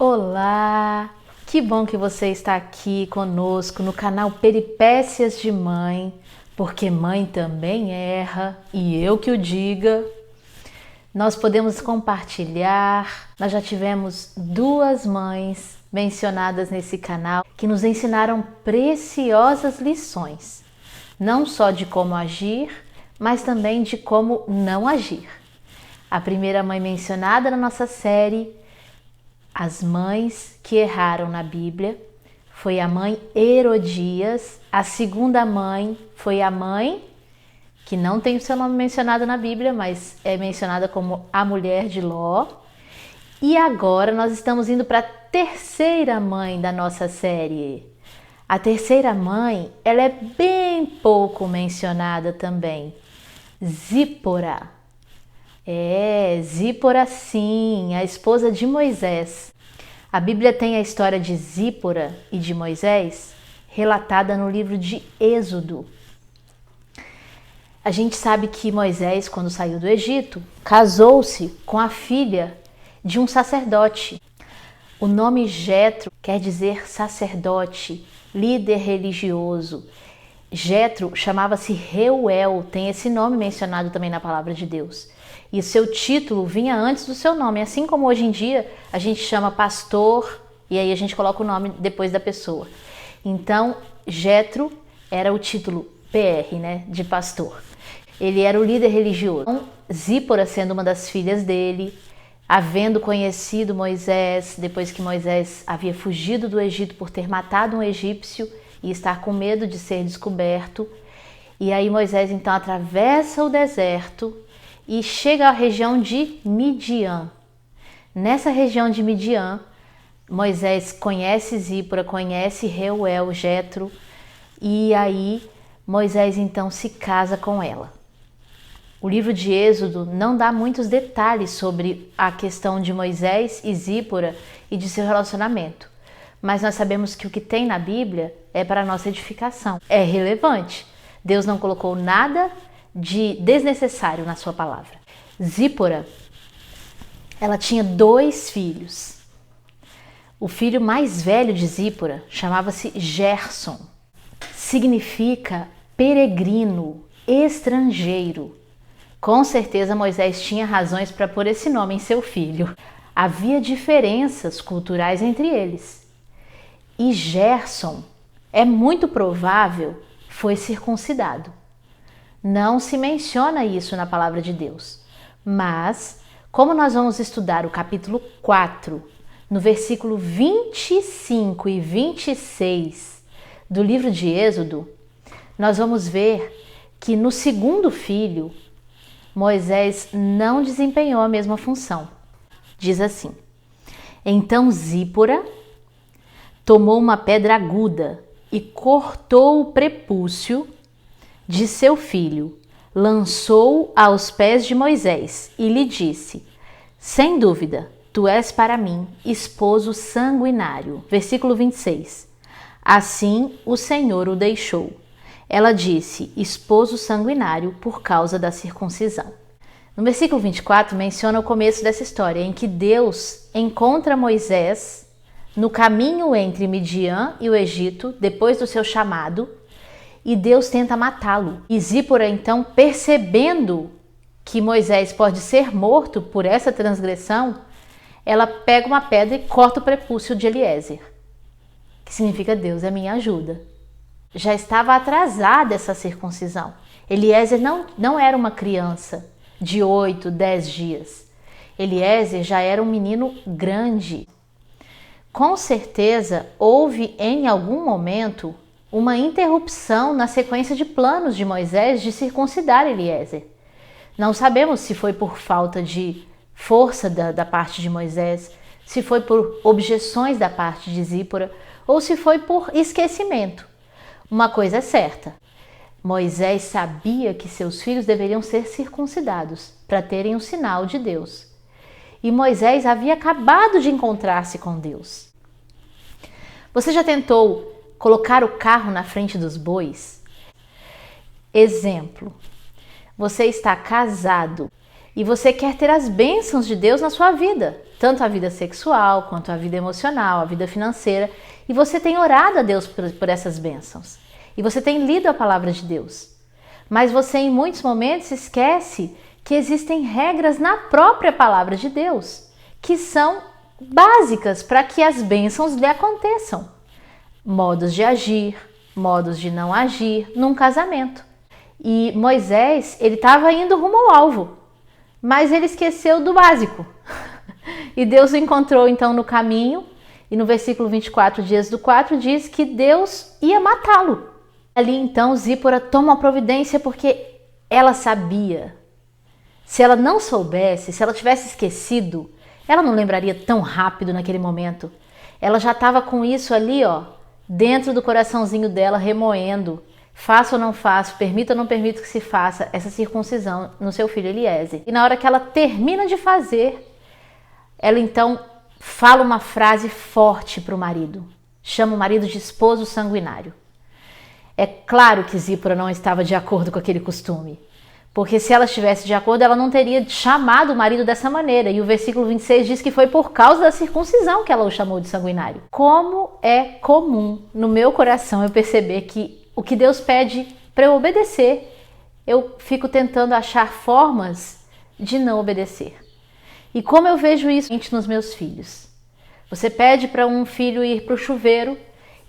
Olá! Que bom que você está aqui conosco no canal Peripécias de Mãe, porque mãe também erra, e eu que o diga. Nós podemos compartilhar, nós já tivemos 2 mães mencionadas nesse canal que nos ensinaram preciosas lições, não só de como agir, mas também de como não agir. A primeira mãe mencionada na nossa série, as mães que erraram na Bíblia, foi a mãe Herodias. A segunda mãe foi a mãe que não tem o seu nome mencionado na Bíblia, mas é mencionada como a mulher de Ló. E agora nós estamos indo para a terceira mãe da nossa série. A terceira mãe, ela é bem pouco mencionada também. Zípora. Zípora sim, a esposa de Moisés. A Bíblia tem a história de Zípora e de Moisés relatada no livro de Êxodo. A gente sabe que Moisés, quando saiu do Egito, casou-se com a filha de um sacerdote. O nome Jetro quer dizer sacerdote, líder religioso. Jetro chamava-se Reuel, tem esse nome mencionado também na palavra de Deus. E seu título vinha antes do seu nome, assim como hoje em dia a gente chama pastor e aí a gente coloca o nome depois da pessoa. Então, Jetro era o título PR, de pastor. Ele era o líder religioso. Então, Zípora, sendo uma das filhas dele, havendo conhecido Moisés, depois que Moisés havia fugido do Egito por ter matado um egípcio e estar com medo de ser descoberto, e aí Moisés então atravessa o deserto e chega à região de Midian. Nessa região de Midian, Moisés conhece Zípora, conhece Reuel, Jetro, e aí Moisés então se casa com ela. O livro de Êxodo não dá muitos detalhes sobre a questão de Moisés e Zípora e de seu relacionamento, mas nós sabemos que o que tem na Bíblia é para a nossa edificação, é relevante. Deus não colocou nada de desnecessário na sua palavra. Zípora, ela tinha 2 filhos. O filho mais velho de Zípora chamava-se Gerson. Significa peregrino, estrangeiro. Com certeza Moisés tinha razões para pôr esse nome em seu filho. Havia diferenças culturais entre eles. E Gerson, é muito provável, foi circuncidado. Não se menciona isso na palavra de Deus, mas como nós vamos estudar o capítulo 4, no versículo 25 e 26 do livro de Êxodo, nós vamos ver que no segundo filho, Moisés não desempenhou a mesma função. Diz assim: então Zípora tomou uma pedra aguda e cortou o prepúcio de seu filho, lançou-o aos pés de Moisés e lhe disse: sem dúvida, tu és para mim esposo sanguinário. Versículo 26. Assim o Senhor o deixou. Ela disse: esposo sanguinário por causa da circuncisão. No versículo 24 menciona o começo dessa história, em que Deus encontra Moisés no caminho entre Midian e o Egito, depois do seu chamado, e Deus tenta matá-lo. E Zípora, então, percebendo que Moisés pode ser morto por essa transgressão, ela pega uma pedra e corta o prepúcio de Eliezer, que significa Deus é minha ajuda. Já estava atrasada essa circuncisão. Eliezer não era uma criança de 8, 10 dias. Eliezer já era um menino grande. Com certeza, houve em algum momento uma interrupção na sequência de planos de Moisés de circuncidar Eliezer. Não sabemos se foi por falta de força da parte de Moisés, se foi por objeções da parte de Zípora ou se foi por esquecimento. Uma coisa é certa, Moisés sabia que seus filhos deveriam ser circuncidados para terem o sinal de Deus. E Moisés havia acabado de encontrar-se com Deus. Você já tentou colocar o carro na frente dos bois? Exemplo, você está casado e você quer ter as bênçãos de Deus na sua vida, tanto a vida sexual, quanto a vida emocional, a vida financeira, e você tem orado a Deus por essas bênçãos, e você tem lido a palavra de Deus, mas você em muitos momentos esquece que existem regras na própria palavra de Deus, que são básicas para que as bênçãos lhe aconteçam. Modos de agir, modos de não agir num casamento. E Moisés, ele estava indo rumo ao alvo, mas ele esqueceu do básico. E Deus o encontrou então no caminho, e no versículo 24 de Êxodo 4 diz que Deus ia matá-lo. Ali então Zípora toma uma providência porque ela sabia. Se ela não soubesse, se ela tivesse esquecido, ela não lembraria tão rápido naquele momento. Ela já estava com isso ali, dentro do coraçãozinho dela, remoendo. Faço ou não faço, permito ou não permito que se faça essa circuncisão no seu filho Eliezer. E na hora que ela termina de fazer, ela então fala uma frase forte para o marido. Chama o marido de esposo sanguinário. É claro que Zípora não estava de acordo com aquele costume. Porque se ela estivesse de acordo, ela não teria chamado o marido dessa maneira. E o versículo 26 diz que foi por causa da circuncisão que ela o chamou de sanguinário. Como é comum no meu coração eu perceber que o que Deus pede para eu obedecer, eu fico tentando achar formas de não obedecer. E como eu vejo isso nos meus filhos. Você pede para um filho ir para o chuveiro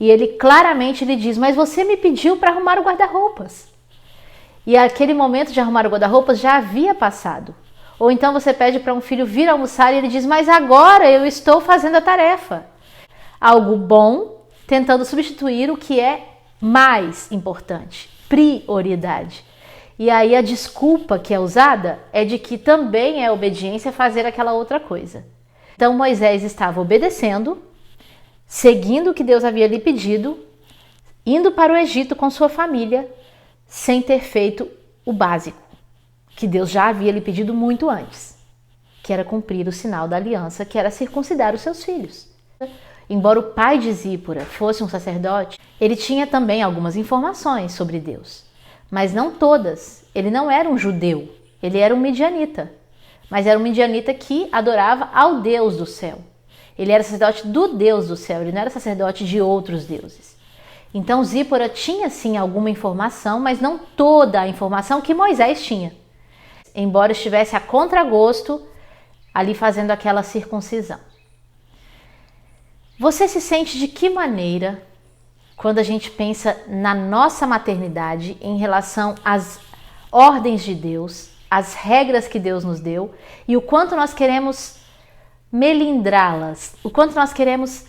e ele claramente lhe diz, mas você me pediu para arrumar o guarda-roupas. E aquele momento de arrumar o guarda-roupas já havia passado. Ou então você pede para um filho vir almoçar e ele diz, mas agora eu estou fazendo a tarefa. Algo bom, tentando substituir o que é mais importante, prioridade. E aí a desculpa que é usada é de que também é obediência fazer aquela outra coisa. Então Moisés estava obedecendo, seguindo o que Deus havia lhe pedido, indo para o Egito com sua família, sem ter feito o básico, que Deus já havia lhe pedido muito antes, que era cumprir o sinal da aliança, que era circuncidar os seus filhos. Embora o pai de Zípora fosse um sacerdote, ele tinha também algumas informações sobre Deus, mas não todas. Ele não era um judeu, ele era um midianita, mas era um midianita que adorava ao Deus do céu. Ele era sacerdote do Deus do céu, ele não era sacerdote de outros deuses. Então Zípora tinha sim alguma informação, mas não toda a informação que Moisés tinha. Embora estivesse a contragosto ali fazendo aquela circuncisão. Você se sente de que maneira quando a gente pensa na nossa maternidade em relação às ordens de Deus, às regras que Deus nos deu e o quanto nós queremos melindrá-las, o quanto nós queremos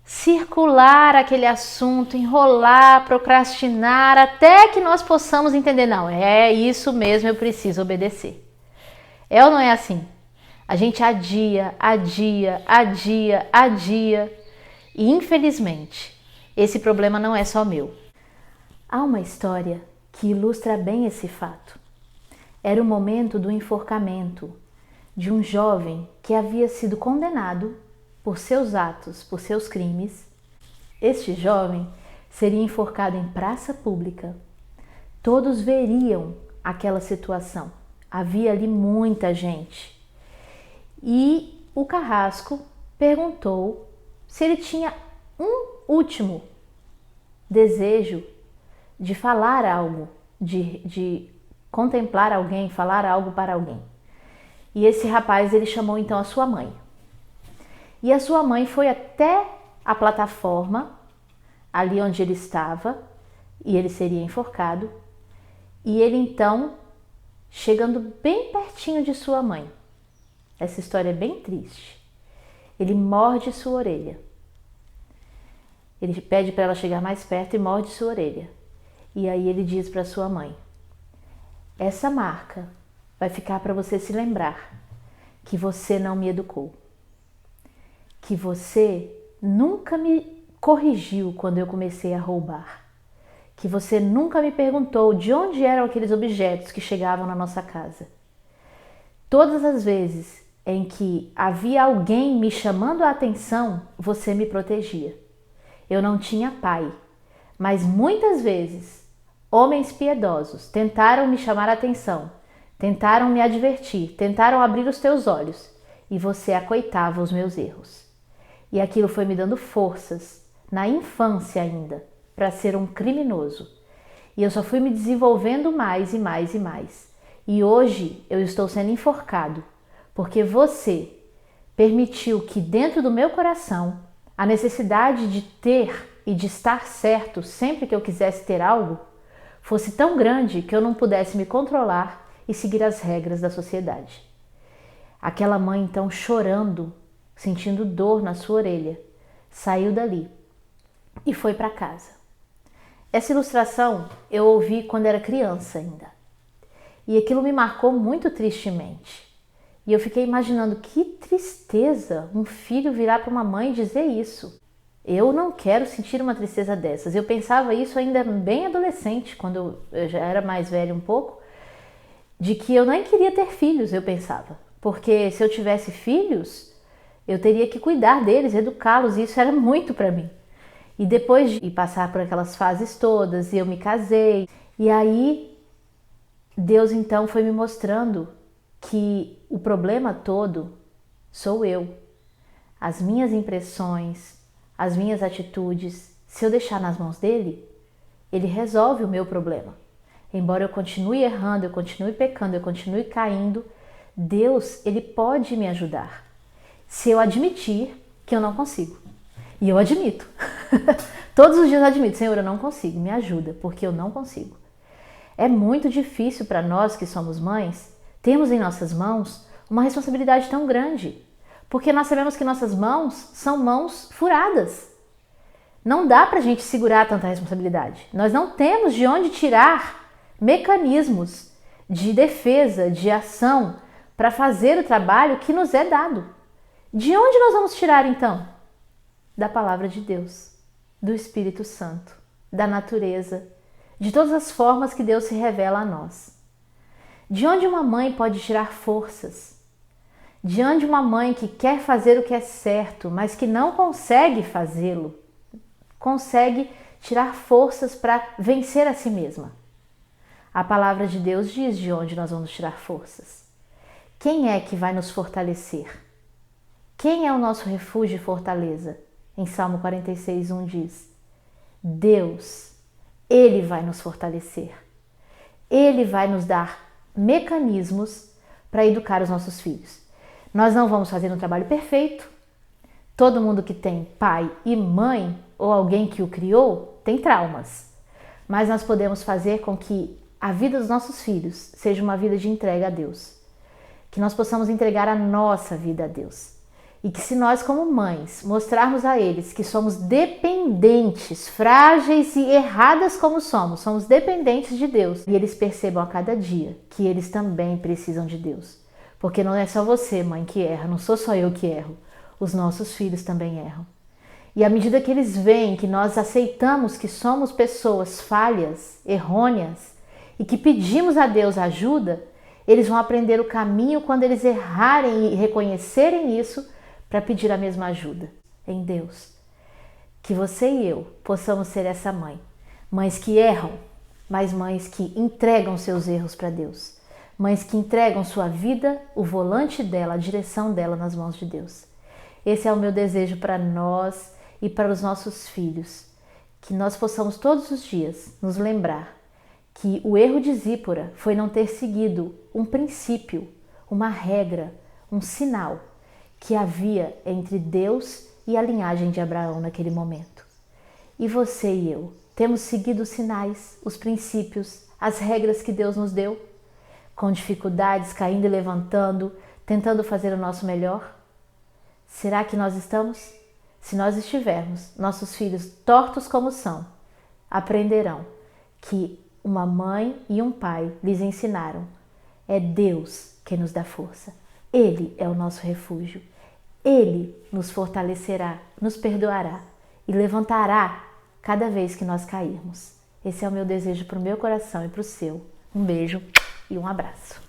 circular aquele assunto, enrolar, procrastinar, até que nós possamos entender, não, é isso mesmo, eu preciso obedecer. É ou não é assim? A gente adia, e infelizmente, esse problema não é só meu. Há uma história que ilustra bem esse fato. Era o momento do enforcamento de um jovem que havia sido condenado por seus atos, por seus crimes. Este jovem seria enforcado em praça pública. Todos veriam aquela situação. Havia ali muita gente. E o carrasco perguntou se ele tinha um último desejo de falar algo, de contemplar alguém, falar algo para alguém. E esse rapaz, ele chamou então a sua mãe. E a sua mãe foi até a plataforma, ali onde ele estava, e ele seria enforcado. E ele então, chegando bem pertinho de sua mãe, essa história é bem triste, ele morde sua orelha. Ele pede para ela chegar mais perto e morde sua orelha. E aí ele diz para sua mãe, essa marca vai ficar para você se lembrar que você não me educou. Que você nunca me corrigiu quando eu comecei a roubar. Que você nunca me perguntou de onde eram aqueles objetos que chegavam na nossa casa. Todas as vezes em que havia alguém me chamando a atenção, você me protegia. Eu não tinha pai, mas muitas vezes homens piedosos tentaram me chamar a atenção, Tentaram me advertir, tentaram abrir os teus olhos, e você acoitava os meus erros. E aquilo foi me dando forças, na infância ainda, para ser um criminoso. E eu só fui me desenvolvendo mais e mais e mais. E hoje eu estou sendo enforcado, porque você permitiu que dentro do meu coração a necessidade de ter e de estar certo sempre que eu quisesse ter algo fosse tão grande que eu não pudesse me controlar e seguir as regras da sociedade. Aquela mãe então chorando, sentindo dor na sua orelha, saiu dali e foi para casa. Essa ilustração eu ouvi quando era criança ainda. E aquilo me marcou muito tristemente. E eu fiquei imaginando que tristeza um filho virar para uma mãe e dizer isso. Eu não quero sentir uma tristeza dessas. Eu pensava isso ainda bem adolescente, quando eu já era mais velha um pouco, de que eu nem queria ter filhos, eu pensava. Porque se eu tivesse filhos, eu teria que cuidar deles, educá-los, e isso era muito para mim. E depois de passar por aquelas fases todas, eu me casei, e aí Deus então foi me mostrando que o problema todo sou eu. As minhas impressões, as minhas atitudes, se eu deixar nas mãos dele, ele resolve o meu problema. Embora eu continue errando, eu continue pecando, eu continue caindo, Deus, ele pode me ajudar. Se eu admitir que eu não consigo. E eu admito. Todos os dias eu admito, Senhor, eu não consigo, me ajuda, porque eu não consigo. É muito difícil para nós que somos mães, temos em nossas mãos uma responsabilidade tão grande, porque nós sabemos que nossas mãos são mãos furadas. Não dá para a gente segurar tanta responsabilidade. Nós não temos de onde tirar mecanismos de defesa, de ação, para fazer o trabalho que nos é dado. De onde nós vamos tirar então? Da palavra de Deus, do Espírito Santo, da natureza, de todas as formas que Deus se revela a nós. De onde uma mãe pode tirar forças? De onde uma mãe que quer fazer o que é certo, mas que não consegue fazê-lo, consegue tirar forças para vencer a si mesma? A palavra de Deus diz de onde nós vamos tirar forças. Quem é que vai nos fortalecer? Quem é o nosso refúgio e fortaleza? Em Salmo 46:1 diz: Deus, Ele vai nos fortalecer. Ele vai nos dar mecanismos para educar os nossos filhos. Nós não vamos fazer um trabalho perfeito. Todo mundo que tem pai e mãe, ou alguém que o criou, tem traumas. Mas nós podemos fazer com que a vida dos nossos filhos seja uma vida de entrega a Deus. Que nós possamos entregar a nossa vida a Deus. E que se nós, como mães, mostrarmos a eles que somos dependentes, frágeis e erradas como somos dependentes de Deus. E eles percebam a cada dia que eles também precisam de Deus. Porque não é só você, mãe, que erra, não sou só eu que erro. Os nossos filhos também erram. E à medida que eles veem que nós aceitamos que somos pessoas falhas, errôneas, e que pedimos a Deus ajuda, eles vão aprender o caminho quando eles errarem e reconhecerem isso, para pedir a mesma ajuda em Deus. Que você e eu possamos ser essa mãe. Mães que erram, mas mães que entregam seus erros para Deus. Mães que entregam sua vida, o volante dela, a direção dela nas mãos de Deus. Esse é o meu desejo para nós e para os nossos filhos. Que nós possamos todos os dias nos lembrar que o erro de Zípora foi não ter seguido um princípio, uma regra, um sinal que havia entre Deus e a linhagem de Abraão naquele momento. E você e eu, temos seguido os sinais, os princípios, as regras que Deus nos deu? Com dificuldades, caindo e levantando, tentando fazer o nosso melhor? Será que nós estamos? Se nós estivermos, nossos filhos, tortos como são, aprenderão que uma mãe e um pai lhes ensinaram. É Deus quem nos dá força. Ele é o nosso refúgio. Ele nos fortalecerá, nos perdoará e levantará cada vez que nós cairmos. Esse é o meu desejo para o meu coração e para o seu. Um beijo e um abraço.